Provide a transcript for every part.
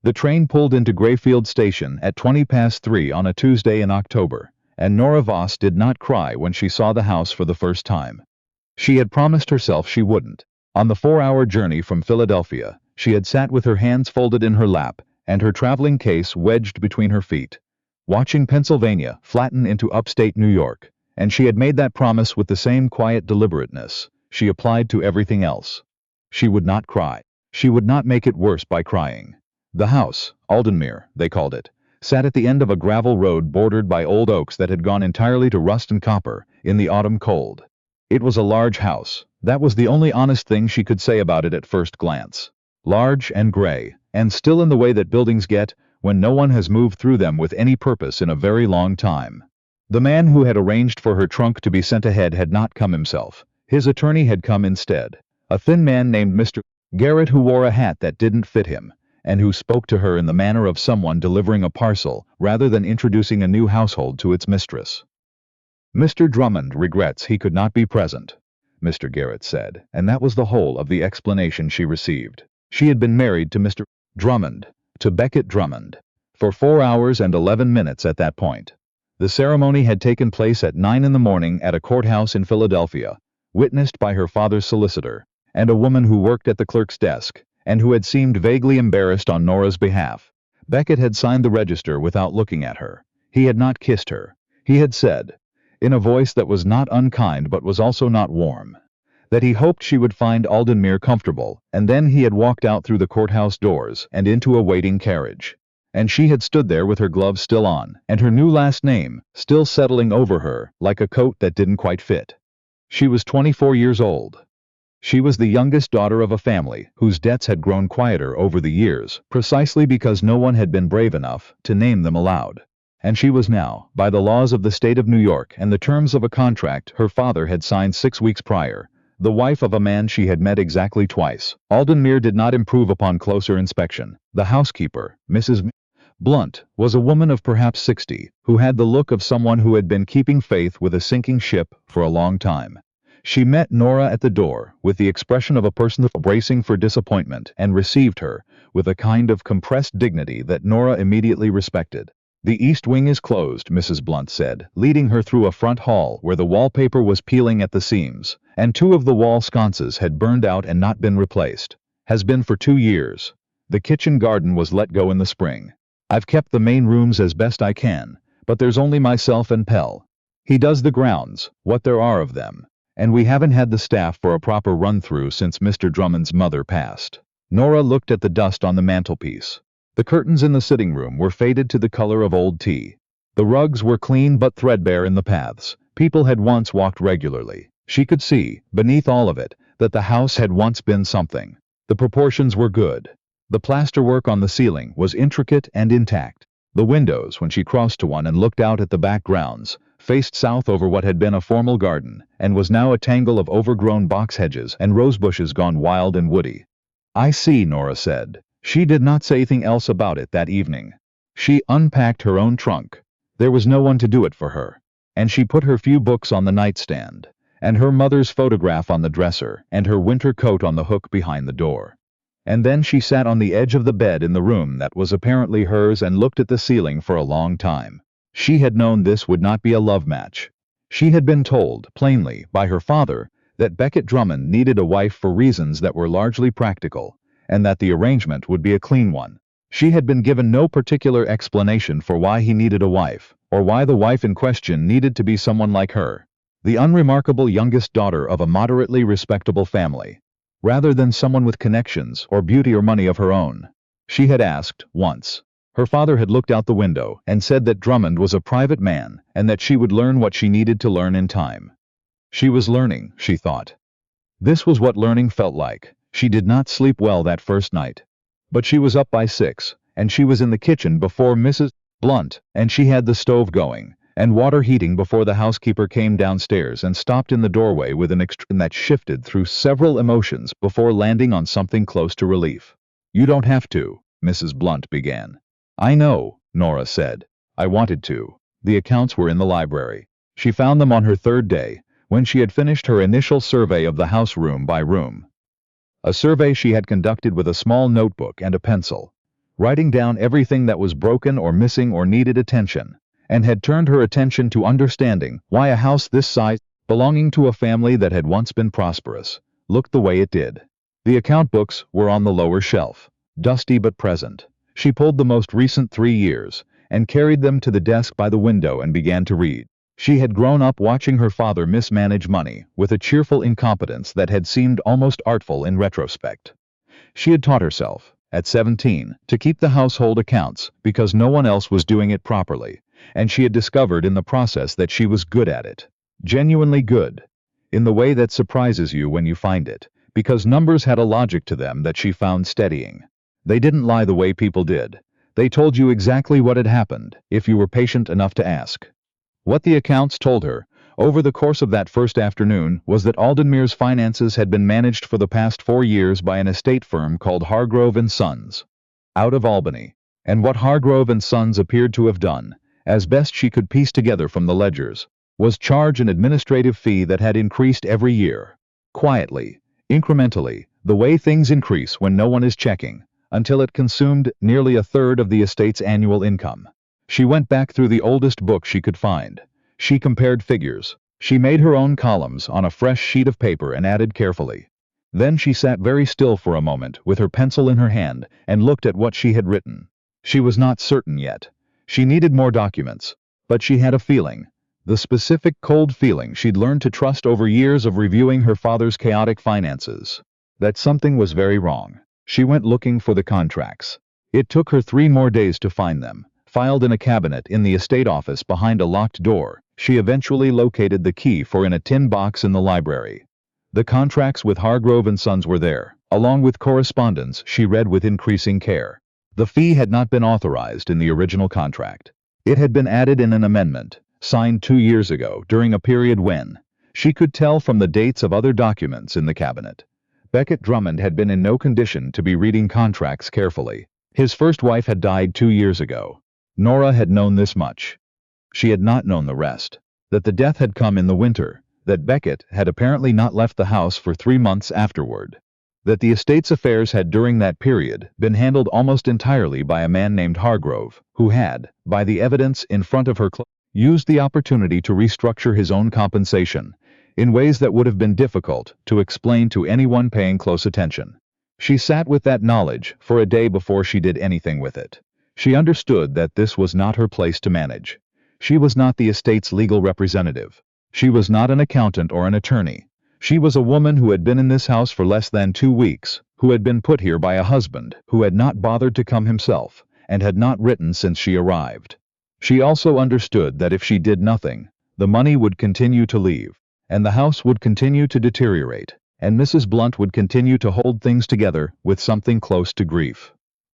The train pulled into Greyfield Station at 3:20 on a Tuesday in October, and Nora Voss did not cry when she saw the house for the first time. She had promised herself she wouldn't. On the 4-hour journey from Philadelphia, she had sat with her hands folded in her lap and her traveling case wedged between her feet, watching Pennsylvania flatten into upstate New York, and she had made that promise with the same quiet deliberateness she applied to everything else. She would not cry. She would not make it worse by crying. The house, Aldenmere, they called it, sat at the end of a gravel road bordered by old oaks that had gone entirely to rust and copper in the autumn cold. It was a large house. That was the only honest thing she could say about it at first glance. Large and gray, and still in the way that buildings get when no one has moved through them with any purpose in a very long time. The man who had arranged for her trunk to be sent ahead had not come himself. His attorney had come instead, a thin man named Mr. Garrett who wore a hat that didn't fit him, and who spoke to her in the manner of someone delivering a parcel rather than introducing a new household to its mistress. "Mr. Drummond regrets he could not be present," Mr. Garrett said, and that was the whole of the explanation she received. She had been married to Mr. Drummond, to Becket Drummond, for 4 hours and 11 minutes at that point. The ceremony had taken place at 9 in the morning at a courthouse in Philadelphia, witnessed by her father's solicitor, and a woman who worked at the clerk's desk, and who had seemed vaguely embarrassed on Nora's behalf. Becket had signed the register without looking at her. He had not kissed her. He had said, in a voice that was not unkind but was also not warm, that he hoped she would find Aldenmere comfortable, and then he had walked out through the courthouse doors and into a waiting carriage. And she had stood there with her gloves still on, and her new last name still settling over her like a coat that didn't quite fit. She was 24 years old. She was the youngest daughter of a family whose debts had grown quieter over the years, precisely because no one had been brave enough to name them aloud. And she was now, by the laws of the state of New York and the terms of a contract her father had signed 6 weeks prior, the wife of a man she had met exactly twice. Aldenmere did not improve upon closer inspection. The housekeeper, Mrs. Blunt, was a woman of perhaps 60, who had the look of someone who had been keeping faith with a sinking ship for a long time. She met Nora at the door with the expression of a person bracing for disappointment and received her with a kind of compressed dignity that Nora immediately respected. "The east wing is closed," Mrs. Blunt said, leading her through a front hall where the wallpaper was peeling at the seams, and 2 of the wall sconces had burned out and not been replaced. "Has been for 2 years. The kitchen garden was let go in the spring. I've kept the main rooms as best I can, but there's only myself and Pell. He does the grounds, what there are of them. And we haven't had the staff for a proper run-through since Mr. Drummond's mother passed." Nora looked at the dust on the mantelpiece. The curtains in the sitting room were faded to the color of old tea. The rugs were clean but threadbare in the paths. People had once walked regularly. She could see, beneath all of it, that the house had once been something. The proportions were good. The plasterwork on the ceiling was intricate and intact. The windows, when she crossed to one and looked out at the back grounds, faced south over what had been a formal garden, and was now a tangle of overgrown box hedges and rose bushes gone wild and woody. "I see," Nora said. She did not say anything else about it that evening. She unpacked her own trunk. There was no one to do it for her. And she put her few books on the nightstand, and her mother's photograph on the dresser, and her winter coat on the hook behind the door. And then she sat on the edge of the bed in the room that was apparently hers and looked at the ceiling for a long time. She had known this would not be a love match. She had been told, plainly, by her father, that Becket Drummond needed a wife for reasons that were largely practical, and that the arrangement would be a clean one. She had been given no particular explanation for why he needed a wife, or why the wife in question needed to be someone like her, the unremarkable youngest daughter of a moderately respectable family, rather than someone with connections or beauty or money of her own. She had asked, once. Her father had looked out the window and said that Drummond was a private man and that she would learn what she needed to learn in time. She was learning, she thought. This was what learning felt like. She did not sleep well that first night. But she was up by 6, and she was in the kitchen before Mrs. Blunt, and she had the stove going, and water heating before the housekeeper came downstairs and stopped in the doorway with an expression that shifted through several emotions before landing on something close to relief. "You don't have to," Mrs. Blunt began. "I know," Nora said. "I wanted to." The accounts were in the library. She found them on her 3rd day, when she had finished her initial survey of the house room by room. A survey she had conducted with a small notebook and a pencil. writing down everything that was broken or missing or needed attention, and had turned her attention to understanding why a house this size, belonging to a family that had once been prosperous, looked the way it did. The account books were on the lower shelf, dusty but present. She pulled the most recent 3 years, and carried them to the desk by the window and began to read. She had grown up watching her father mismanage money with a cheerful incompetence that had seemed almost artful in retrospect. She had taught herself, at 17, to keep the household accounts because no one else was doing it properly, and she had discovered in the process that she was good at it. Genuinely good. In the way that surprises you when you find it, because numbers had a logic to them that she found steadying. They didn't lie the way people did. They told you exactly what had happened, if you were patient enough to ask. What the accounts told her, over the course of that first afternoon, was that Aldenmuir's finances had been managed for the past 4 years by an estate firm called Hargrove & Sons, out of Albany, and what Hargrove & Sons appeared to have done, as best she could piece together from the ledgers, was charge an administrative fee that had increased every year, quietly, incrementally, the way things increase when no one is checking, until it consumed nearly a third of the estate's annual income. She went back through the oldest book she could find. She compared figures. She made her own columns on a fresh sheet of paper and added carefully. Then she sat very still for a moment with her pencil in her hand and looked at what she had written. She was not certain yet. She needed more documents. But she had a feeling. The specific cold feeling she'd learned to trust over years of reviewing her father's chaotic finances. That something was very wrong. She went looking for the contracts. It took her 3 more days to find them. Filed in a cabinet in the estate office behind a locked door, she eventually located the key for in a tin box in the library. The contracts with Hargrove & Sons were there, along with correspondence she read with increasing care. The fee had not been authorized in the original contract. It had been added in an amendment, signed 2 years ago during a period when, she could tell from the dates of other documents in the cabinet, Becket Drummond had been in no condition to be reading contracts carefully. His first wife had died 2 years ago. Nora had known this much. She had not known the rest. That the death had come in the winter, that Becket had apparently not left the house for 3 months afterward. That the estate's affairs had during that period been handled almost entirely by a man named Hargrove, who had, by the evidence in front of her, used the opportunity to restructure his own compensation, in ways that would have been difficult to explain to anyone paying close attention. She sat with that knowledge for a day before she did anything with it. She understood that this was not her place to manage. She was not the estate's legal representative. She was not an accountant or an attorney. She was a woman who had been in this house for less than 2 weeks, who had been put here by a husband who had not bothered to come himself, and had not written since she arrived. She also understood that if she did nothing, the money would continue to leave, and the house would continue to deteriorate, and Mrs. Blunt would continue to hold things together with something close to grief.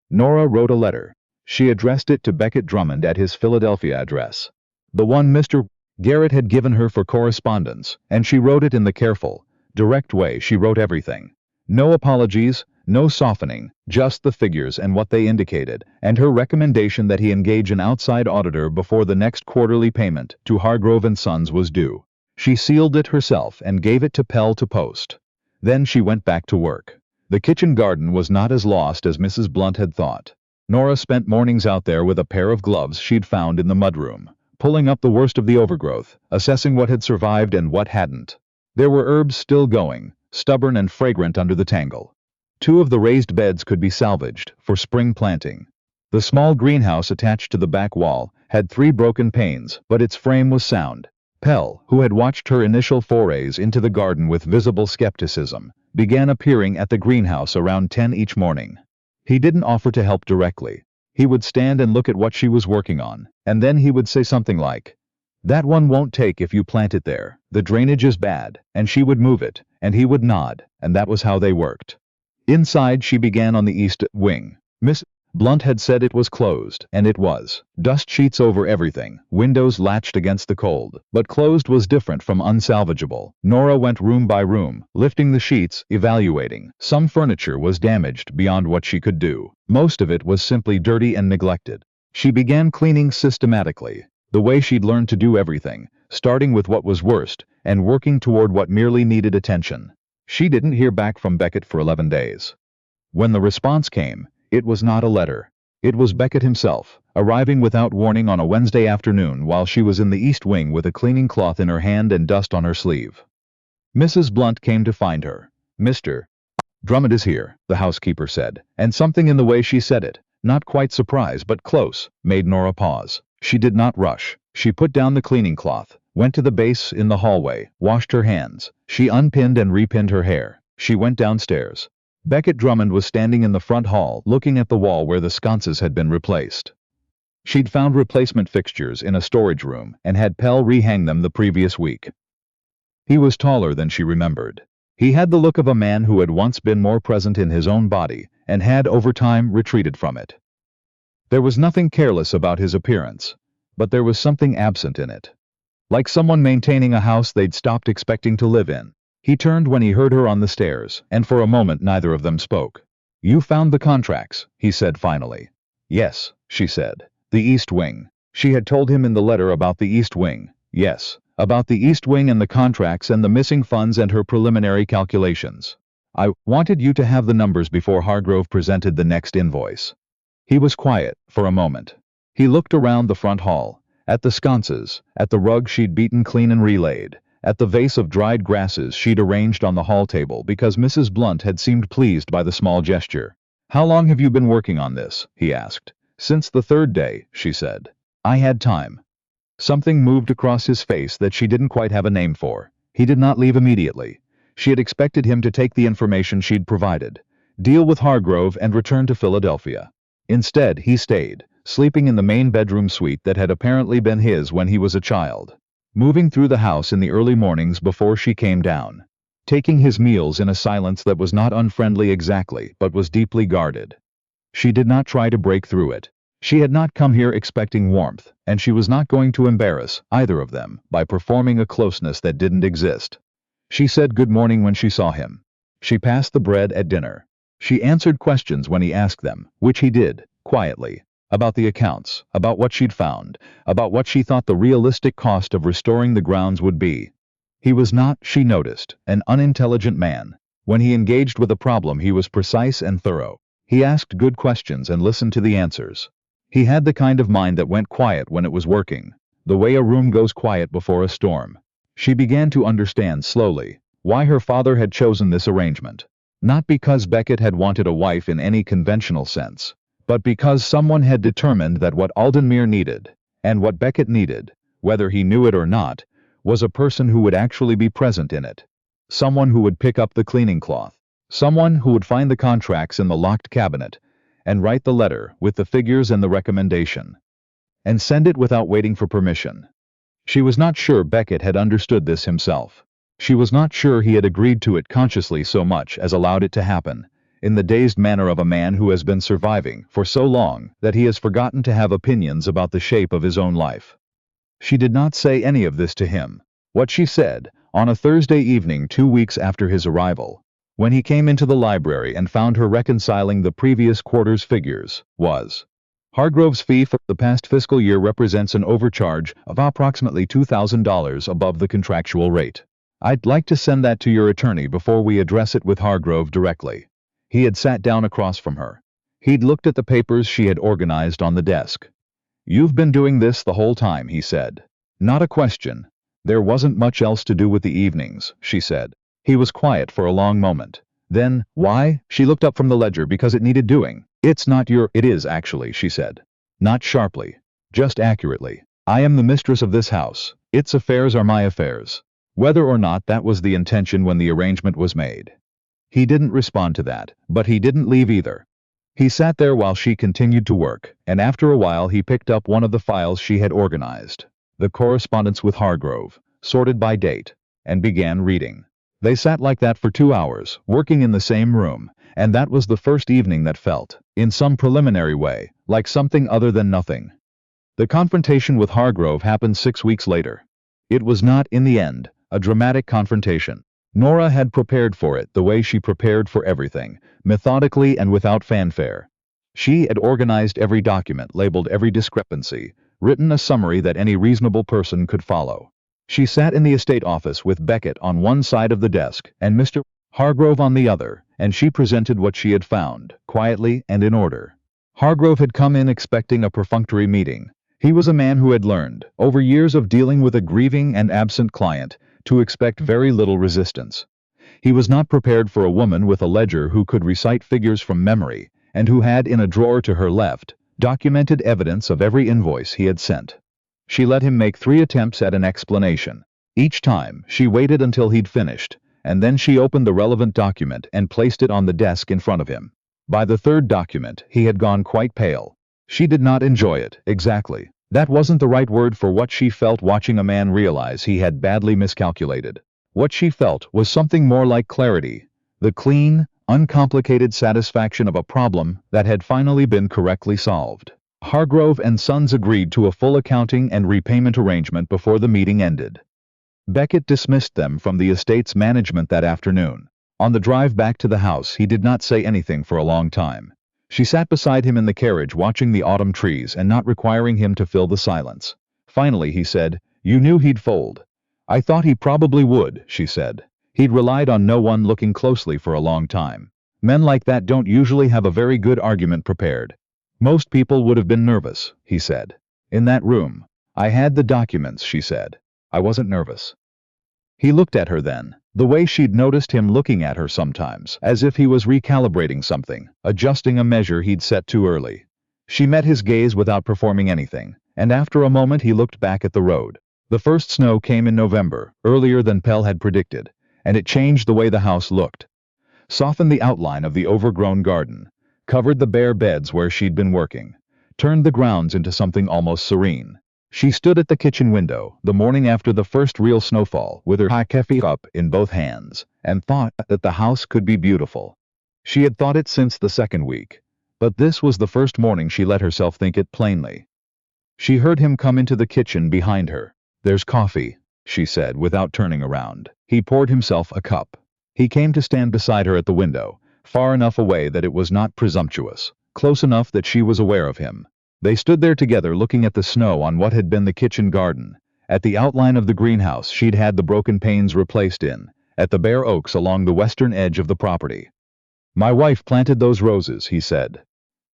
Nora wrote a letter. She addressed it to Becket Drummond at his Philadelphia address, the one Mr. Garrett had given her for correspondence, and she wrote it in the careful, direct way she wrote everything. No apologies, no softening, just the figures and what they indicated, and her recommendation that he engage an outside auditor before the next quarterly payment to Hargrove & Sons was due. She sealed it herself and gave it to Pell to post. Then she went back to work. The kitchen garden was not as lost as Mrs. Blunt had thought. Nora spent mornings out there with a pair of gloves she'd found in the mudroom, pulling up the worst of the overgrowth, assessing what had survived and what hadn't. There were herbs still going, stubborn and fragrant under the tangle. 2 of the raised beds could be salvaged for spring planting. The small greenhouse attached to the back wall had 3 broken panes, but its frame was sound. Pell, who had watched her initial forays into the garden with visible skepticism, began appearing at the greenhouse around 10 each morning. He didn't offer to help directly. He would stand and look at what she was working on, and then he would say something like, "That one won't take if you plant it there. The drainage is bad," and she would move it, and he would nod, and that was how they worked. Inside she began on the east wing. Miss Blunt had said it was closed, and it was. Dust sheets over everything, windows latched against the cold. But closed was different from unsalvageable. Nora went room by room, lifting the sheets, evaluating. Some furniture was damaged beyond what she could do. Most of it was simply dirty and neglected. She began cleaning systematically, the way she'd learned to do everything, starting with what was worst, and working toward what merely needed attention. She didn't hear back from Becket for 11 days. When the response came, it was not a letter. It was Beckett himself, arriving without warning on a Wednesday afternoon while she was in the East Wing with a cleaning cloth in her hand and dust on her sleeve. Mrs. Blunt came to find her. "Mr. Drummond is here," the housekeeper said, and something in the way she said it, not quite surprise but close, made Nora pause. She did not rush. She put down the cleaning cloth, went to the base in the hallway, washed her hands. She unpinned and repinned her hair. She went downstairs. Beckett Drummond was standing in the front hall, looking at the wall where the sconces had been replaced. She'd found replacement fixtures in a storage room and had Pell rehang them the previous week. He was taller than she remembered. He had the look of a man who had once been more present in his own body and had over time retreated from it. There was nothing careless about his appearance, but there was something absent in it. Like someone maintaining a house they'd stopped expecting to live in. He turned when he heard her on the stairs, and for a moment neither of them spoke. "You found the contracts," he said finally. "Yes," she said. "The East Wing." She had told him in the letter about the East Wing. Yes, about the East Wing and the contracts and the missing funds and her preliminary calculations. "I wanted you to have the numbers before Hargrove presented the next invoice." He was quiet for a moment. He looked around the front hall, at the sconces, at the rug she'd beaten clean and relaid, at the vase of dried grasses she'd arranged on the hall table because Mrs. Blunt had seemed pleased by the small gesture. "How long have you been working on this?" he asked. "Since the third day," she said. "I had time." Something moved across his face that she didn't quite have a name for. He did not leave immediately. She had expected him to take the information she'd provided, deal with Hargrove and return to Philadelphia. Instead, he stayed, sleeping in the main bedroom suite that had apparently been his when he was a child, moving through the house in the early mornings before she came down, taking his meals in a silence that was not unfriendly exactly but was deeply guarded. She did not try to break through it. She had not come here expecting warmth, and she was not going to embarrass either of them by performing a closeness that didn't exist. She said good morning when she saw him. She passed the bread at dinner. She answered questions when he asked them, which he did, quietly, about the accounts, about what she'd found, about what she thought the realistic cost of restoring the grounds would be. He was not, she noticed, an unintelligent man. When he engaged with a problem he was precise and thorough. He asked good questions and listened to the answers. He had the kind of mind that went quiet when it was working, the way a room goes quiet before a storm. She began to understand slowly why her father had chosen this arrangement. Not because Beckett had wanted a wife in any conventional sense, but because someone had determined that what Aldenmere needed, and what Beckett needed, whether he knew it or not, was a person who would actually be present in it. Someone who would pick up the cleaning cloth. Someone who would find the contracts in the locked cabinet, and write the letter with the figures and the recommendation, and send it without waiting for permission. She was not sure Beckett had understood this himself. She was not sure he had agreed to it consciously so much as allowed it to happen, in the dazed manner of a man who has been surviving for so long that he has forgotten to have opinions about the shape of his own life. She did not say any of this to him. What she said, on a Thursday evening 2 weeks after his arrival, when he came into the library and found her reconciling the previous quarter's figures, was, "Hargrove's fee for the past fiscal year represents an overcharge of approximately $2,000 above the contractual rate. I'd like to send that to your attorney before we address it with Hargrove directly." He had sat down across from her. He'd looked at the papers she had organized on the desk. "You've been doing this the whole time," he said. Not a question. "There wasn't much else to do with the evenings," she said. He was quiet for a long moment. Then, "Why?" She looked up from the ledger. "Because it needed doing." "It's not your—" "It is, actually," she said. Not sharply. Just accurately. "I am the mistress of this house. Its affairs are my affairs." Whether or not that was the intention when the arrangement was made. He didn't respond to that, but he didn't leave either. He sat there while she continued to work, and after a while he picked up one of the files she had organized, the correspondence with Hargrove, sorted by date, and began reading. They sat like that for 2 hours, working in the same room, and that was the first evening that felt, in some preliminary way, like something other than nothing. The confrontation with Hargrove happened 6 weeks later. It was not, in the end, a dramatic confrontation. Nora had prepared for it the way she prepared for everything, methodically and without fanfare. She had organized every document, labeled every discrepancy, written a summary that any reasonable person could follow. She sat in the estate office with Beckett on one side of the desk and Mr. Hargrove on the other, and she presented what she had found, quietly and in order. Hargrove had come in expecting a perfunctory meeting. He was a man who had learned, over years of dealing with a grieving and absent client, to expect very little resistance. He was not prepared for a woman with a ledger who could recite figures from memory, and who had in a drawer to her left, documented evidence of every invoice he had sent. She let him make 3 attempts at an explanation. Each time, she waited until he'd finished, and then she opened the relevant document and placed it on the desk in front of him. By the 3rd document, he had gone quite pale. She did not enjoy it, exactly. That wasn't the right word for what she felt watching a man realize he had badly miscalculated. What she felt was something more like clarity, the clean, uncomplicated satisfaction of a problem that had finally been correctly solved. Hargrove and Sons agreed to a full accounting and repayment arrangement before the meeting ended. Beckett dismissed them from the estate's management that afternoon. On the drive back to the house, he did not say anything for a long time. She sat beside him in the carriage watching the autumn trees and not requiring him to fill the silence. Finally he said, "You knew he'd fold." "I thought he probably would," she said. "He'd relied on no one looking closely for a long time. Men like that don't usually have a very good argument prepared." "Most people would have been nervous," he said. "In that room. I had the documents," she said. "I wasn't nervous." He looked at her then, the way she'd noticed him looking at her sometimes, as if he was recalibrating something, adjusting a measure he'd set too early. She met his gaze without performing anything, and after a moment he looked back at the road. The first snow came in November, earlier than Pell had predicted, and it changed the way the house looked. Softened the outline of the overgrown garden, covered the bare beds where she'd been working, turned the grounds into something almost serene. She stood at the kitchen window, the morning after the first real snowfall, with her high coffee cup in both hands, and thought that the house could be beautiful. She had thought it since the 2nd week, but this was the first morning she let herself think it plainly. She heard him come into the kitchen behind her. "There's coffee," she said without turning around. He poured himself a cup. He came to stand beside her at the window, far enough away that it was not presumptuous, close enough that she was aware of him. They stood there together looking at the snow on what had been the kitchen garden, at the outline of the greenhouse she'd had the broken panes replaced in, at the bare oaks along the western edge of the property. "My wife planted those roses," he said.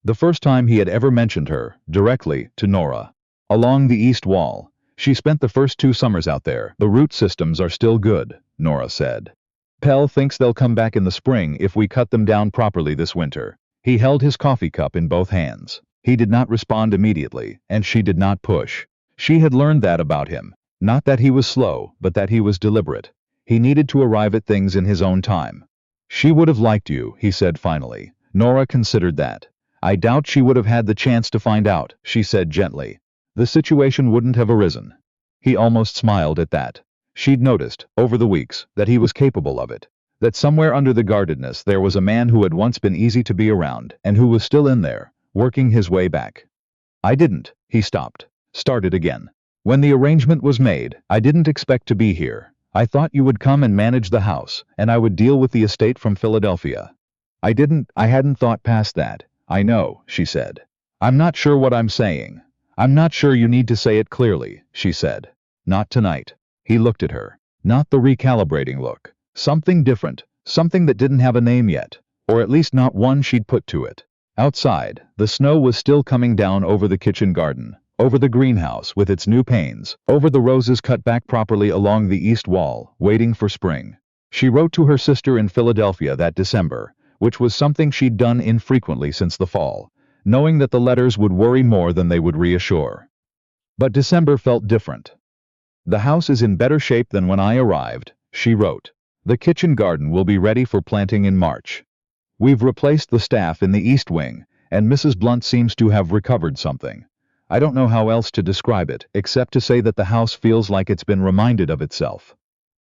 The first time he had ever mentioned her, directly, to Nora. "Along the east wall. She spent the first 2 summers out there. The root systems are still good," Nora said. "Pell thinks they'll come back in the spring if we cut them down properly this winter." He held his coffee cup in both hands. He did not respond immediately, and she did not push. She had learned that about him. Not that he was slow, but that he was deliberate. He needed to arrive at things in his own time. "She would have liked you," he said finally. Nora considered that. "I doubt she would have had the chance to find out," she said gently. "The situation wouldn't have arisen." He almost smiled at that. She'd noticed, over the weeks, that he was capable of it. That somewhere under the guardedness there was a man who had once been easy to be around, and who was still in there, working his way back. "I didn't," he stopped, started again. "When the arrangement was made, I didn't expect to be here. I thought you would come and manage the house, and I would deal with the estate from Philadelphia. I hadn't thought past that." "I know," she said. "I'm not sure what I'm saying." "I'm not sure you need to say it clearly," she said. "Not tonight." He looked at her. Not the recalibrating look. Something different, something that didn't have a name yet, or at least not one she'd put to it. Outside, the snow was still coming down over the kitchen garden, over the greenhouse with its new panes, over the roses cut back properly along the east wall, waiting for spring. She wrote to her sister in Philadelphia that December, which was something she'd done infrequently since the fall, knowing that the letters would worry more than they would reassure. But December felt different. "The house is in better shape than when I arrived," she wrote. "The kitchen garden will be ready for planting in March. We've replaced the staff in the east wing, and Mrs. Blunt seems to have recovered something. I don't know how else to describe it, except to say that the house feels like it's been reminded of itself."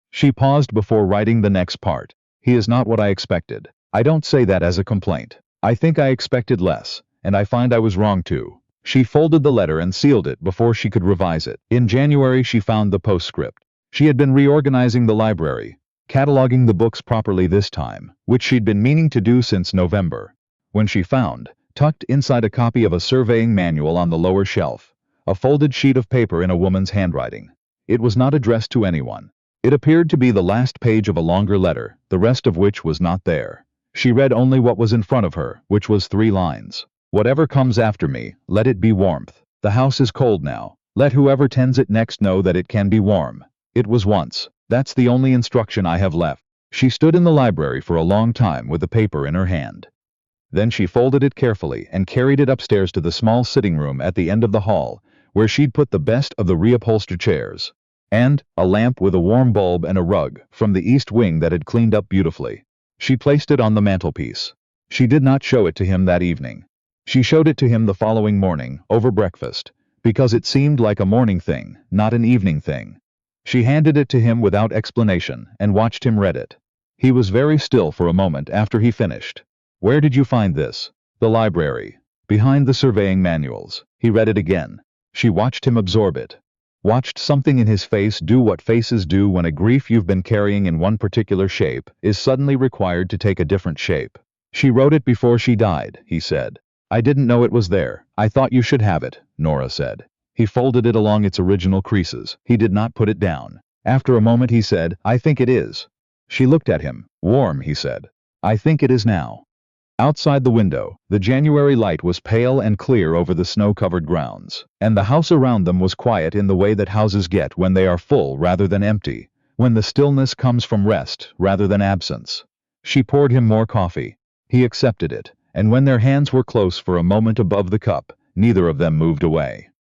She paused before writing the next part. "He is not what I expected. I don't say that as a complaint. I think I expected less, and I find I was wrong too." She folded the letter and sealed it before she could revise it. In January she found the postscript. She had been reorganizing the library, cataloging the books properly this time, which she'd been meaning to do since November, when she found, tucked inside a copy of a surveying manual on the lower shelf, a folded sheet of paper in a woman's handwriting. It was not addressed to anyone. It appeared to be the last page of a longer letter, the rest of which was not there. She read only what was in front of her, which was 3 lines. Whatever comes after me, let it be warmth. The house is cold now. Let whoever tends it next know that it can be warm. It was once. That's the only instruction I have left. She stood in the library for a long time with the paper in her hand. Then she folded it carefully and carried it upstairs to the small sitting room at the end of the hall, where she'd put the best of the reupholstered chairs, and a lamp with a warm bulb and a rug from the east wing that had cleaned up beautifully. She placed it on the mantelpiece. She did not show it to him that evening. She showed it to him the following morning, over breakfast, because it seemed like a morning thing, not an evening thing. She handed it to him without explanation and watched him read it. He was very still for a moment after he finished. Where did you find this? The library. Behind the surveying manuals. He read it again. She watched him absorb it. Watched something in his face do what faces do when a grief you've been carrying in one particular shape is suddenly required to take a different shape. She wrote it before she died, he said. I didn't know it was there. I thought you should have it, Nora said. He folded it along its original creases. He did not put it down. After a moment he said, I think it is. She looked at him. Warm, he said. I think it is now. Outside the window, the January light was pale and clear over the snow-covered grounds, and the house around them was quiet in the way that houses get when they are full rather than empty, when the stillness comes from rest rather than absence. She poured him more coffee. He accepted it, and when their hands were close for a moment above the cup, neither of them moved away.